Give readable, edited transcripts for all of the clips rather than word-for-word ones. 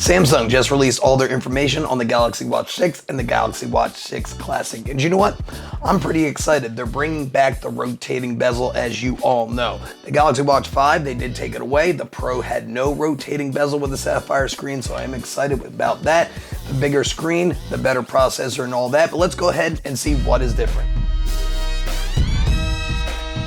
Samsung just released all their information on the Galaxy Watch 6 and the Galaxy Watch 6 Classic. And you know what? I'm pretty excited. They're bringing back the rotating bezel, as you all know. The Galaxy Watch 5, they did take it away. The Pro had no rotating bezel with the sapphire screen, so I am excited about that. The bigger screen, the better processor and all that. But let's go ahead and see what is different.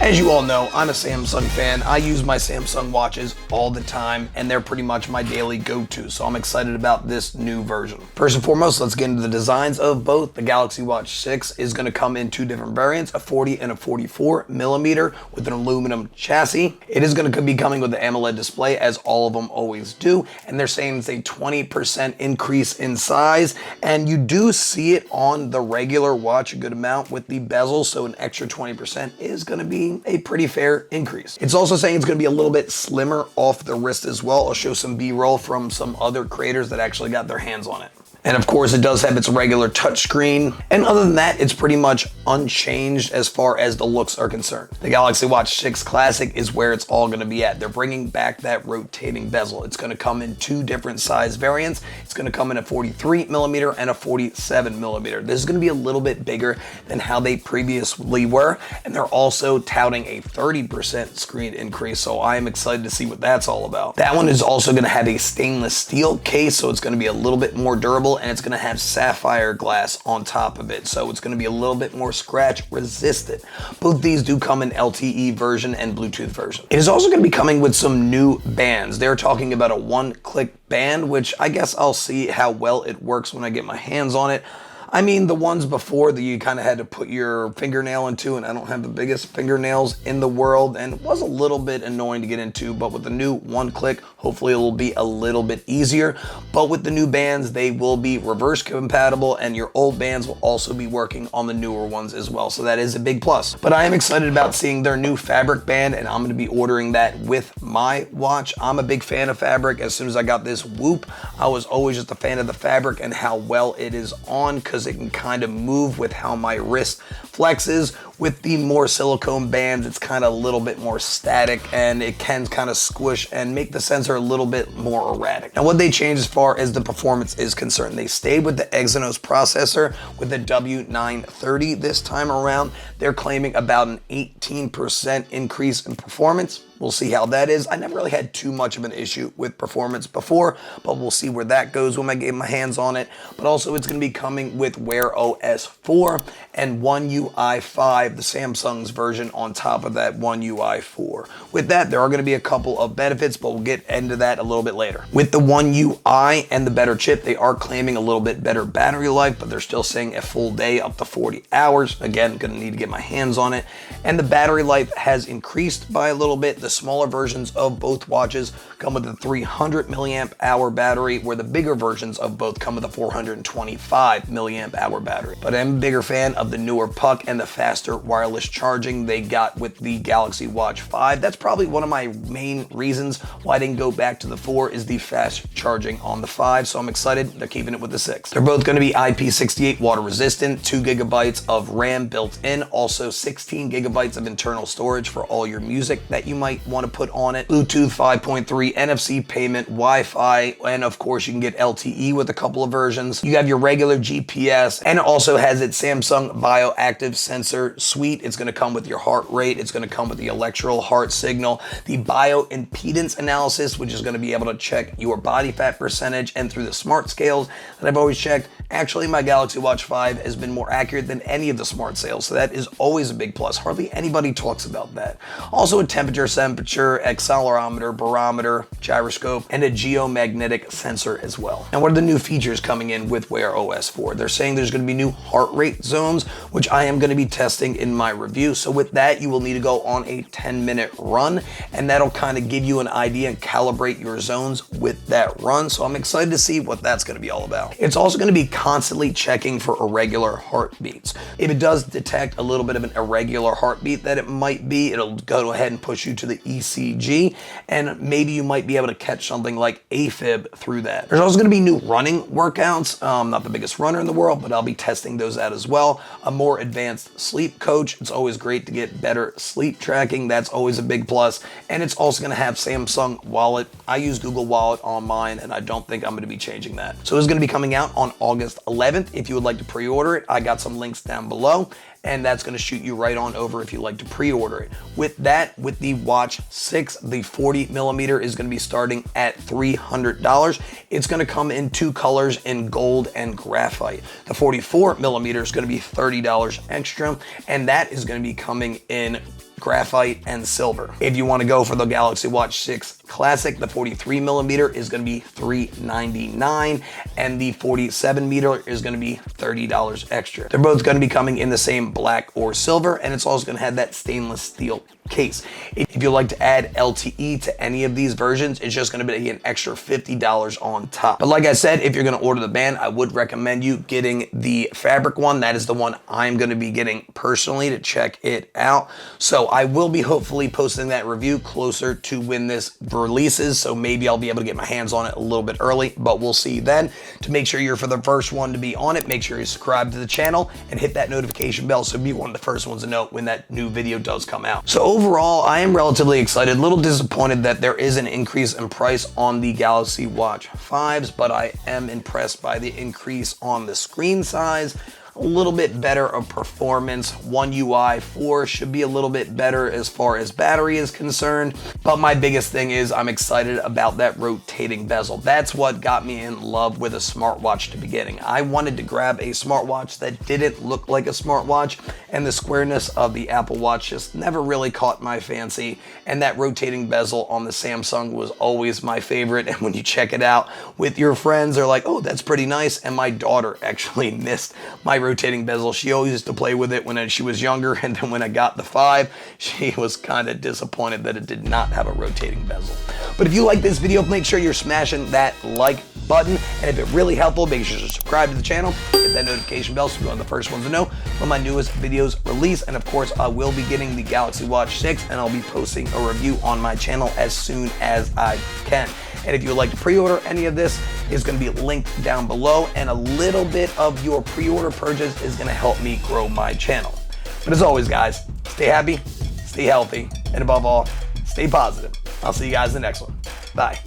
As you all know, I'm a Samsung fan. I use my Samsung watches all the time, and they're pretty much my daily go-to, so I'm excited about this new version. First and foremost, let's get into the designs of both. The Galaxy Watch 6 is going to come in two different variants, a 40 and a 44 millimeter with an aluminum chassis. It is going to be coming with the AMOLED display, as all of them always do, and they're saying it's a 20% increase in size, and you do see it on the regular watch a good amount with the bezel, so an extra 20% is going to be a pretty fair increase. It's also saying it's going to be a little bit slimmer off the wrist as well. I'll show some B-roll from some other creators that actually got their hands on it. And of course, it does have its regular touchscreen. And other than that, it's pretty much unchanged as far as the looks are concerned. The Galaxy Watch 6 Classic is where it's all going to be at. They're bringing back that rotating bezel. It's going to come in two different size variants. It's going to come in a 43 millimeter and a 47 millimeter. This is going to be a little bit bigger than how they previously were. And they're also touting a 30% screen increase. So I am excited to see what that's all about. That one is also going to have a stainless steel case. So it's going to be a little bit more durable, and it's going to have sapphire glass on top of it, so it's going to be a little bit more scratch resistant. Both these do come in LTE version and Bluetooth version. It is also going to be coming with some new bands. They're talking about a one-click band, which I guess I'll see how well it works when I get my hands on it. I mean, the ones before that you kind of had to put your fingernail into, and I don't have the biggest fingernails in the world, and it was a little bit annoying to get into, but with the new one click, hopefully it will be a little bit easier. But with the new bands, they will be reverse compatible, and your old bands will also be working on the newer ones as well, so that is a big plus. But I am excited about seeing their new fabric band, and I'm going to be ordering that with my watch. I'm a big fan of fabric. As soon as I got this Whoop, I was always just a fan of the fabric and how well it is on, because it can kind of move with how my wrist flexes. With the more silicone bands, it's kind of a little bit more static, and it can kind of squish and make the sensor a little bit more erratic. Now, what they changed as far as the performance is concerned, they stayed with the Exynos processor with the W930 this time around. They're claiming about an 18% increase in performance. We'll see how that is. I never really had too much of an issue with performance before, but we'll see where that goes when I get my hands on it. But also, it's going to be coming with Wear OS 4 and One UI 5, the Samsung's version on top of that One UI 4. With that, there are going to be a couple of benefits, but we'll get into that a little bit later. With the One UI and the better chip, they are claiming a little bit better battery life, but they're still saying a full day up to 40 hours. Again, going to need to get my hands on it. And the battery life has increased by a little bit. The smaller versions of both watches come with a 300 milliamp hour battery, where the bigger versions of both come with a 425 milliamp hour battery. But I'm a bigger fan of the newer puck and the faster wireless charging they got with the Galaxy Watch 5. That's probably one of my main reasons why I didn't go back to the 4 is the fast charging on the 5, so I'm excited they're keeping it with the 6. They're both going to be IP68 water resistant, 2 gigabytes of RAM built in, also 16 gigabytes of internal storage for all your music that you might want to put on it, Bluetooth 5.3, NFC payment, Wi-Fi, and of course you can get LTE with a couple of versions. You have your regular GPS, and it also has its Samsung Bioactive Sensor Suite. It's going to come with your heart rate, it's going to come with the electrical heart signal, the bioimpedance analysis, which is going to be able to check your body fat percentage, and through the smart scales that I've always checked, actually my Galaxy Watch 5 has been more accurate than any of the smart scales, so that is always a big plus. Hardly anybody talks about that. Also a temperature, accelerometer, barometer, gyroscope, and a geomagnetic sensor as well. And what are the new features coming in with Wear OS 4? They're saying there's going to be new heart rate zones, which I am going to be testing in my review. So with that, you will need to go on a 10-minute run, and that'll kind of give you an idea and calibrate your zones with that run. So I'm excited to see what that's going to be all about. It's also going to be constantly checking for irregular heartbeats. If it does detect a little bit of an irregular heartbeat that it might be, it'll go ahead and push you to the ECG, and maybe you might be able to catch something like AFib through that. There's also going to be new running workouts. Not the biggest runner in the world, but I'll be testing those out as well. A more advanced sleep coach. It's always great to get better sleep tracking. That's always a big plus. And it's also going to have Samsung Wallet. I use Google Wallet on mine, and I don't think I'm going to be changing that. So it's going to be coming out on August 11th. If you would like to pre-order it, I got some links down below, and that's going to shoot you right on over if you like to pre-order it. With that, with the Watch 6, the 40mm is going to be starting at $300. It's going to come in two colors, in gold and graphite. The 44mm is going to be $30 extra, and that is going to be coming in graphite and silver. If you want to go for the Galaxy Watch 6 Classic, the 43mm is going to be $399, and the 47mm is going to be $30 extra. They're both going to be coming in the same black or silver, and it's also going to have that stainless steel case. If you like to add LTE to any of these versions, it's just going to be an extra $50 on top. But like I said, if you're going to order the band, I would recommend you getting the fabric one. That is the one I'm going to be getting personally to check it out. So I will be hopefully posting that review closer to when this releases, so maybe I'll be able to get my hands on it a little bit early, but we'll see then. To make sure you're for the first one to be on it, make sure you subscribe to the channel and hit that notification bell so you'll be one of the first ones to know when that new video does come out. So overall, I am relatively excited. A little disappointed that there is an increase in price on the Galaxy Watch 5s, but I am impressed by the increase on the screen size. A little bit better of performance. One UI 4 should be a little bit better as far as battery is concerned, but my biggest thing is I'm excited about that rotating bezel. That's what got me in love with a smartwatch to beginning. I wanted to grab a smartwatch that didn't look like a smartwatch, and the squareness of the Apple Watch just never really caught my fancy, and that rotating bezel on the Samsung was always my favorite. And when you check it out with your friends, they're like, oh, that's pretty nice. And my daughter actually missed my rotating bezel. She always used to play with it when she was younger, and then when I got the 5, she was kind of disappointed that it did not have a rotating bezel. But if you like this video, make sure you're smashing that like button, and if it really helpful, make sure to subscribe to the channel, hit that notification bell so you're one of the first ones to know when my newest videos release. And of course, I will be getting the Galaxy Watch 6, and I'll be posting a review on my channel as soon as I can. And if you would like to pre-order any of this, it's going to be linked down below, and a little bit of your pre-order purchase is going to help me grow my channel. But as always, guys, stay happy, stay healthy, and above all, stay positive. I'll see you guys in the next one. Bye.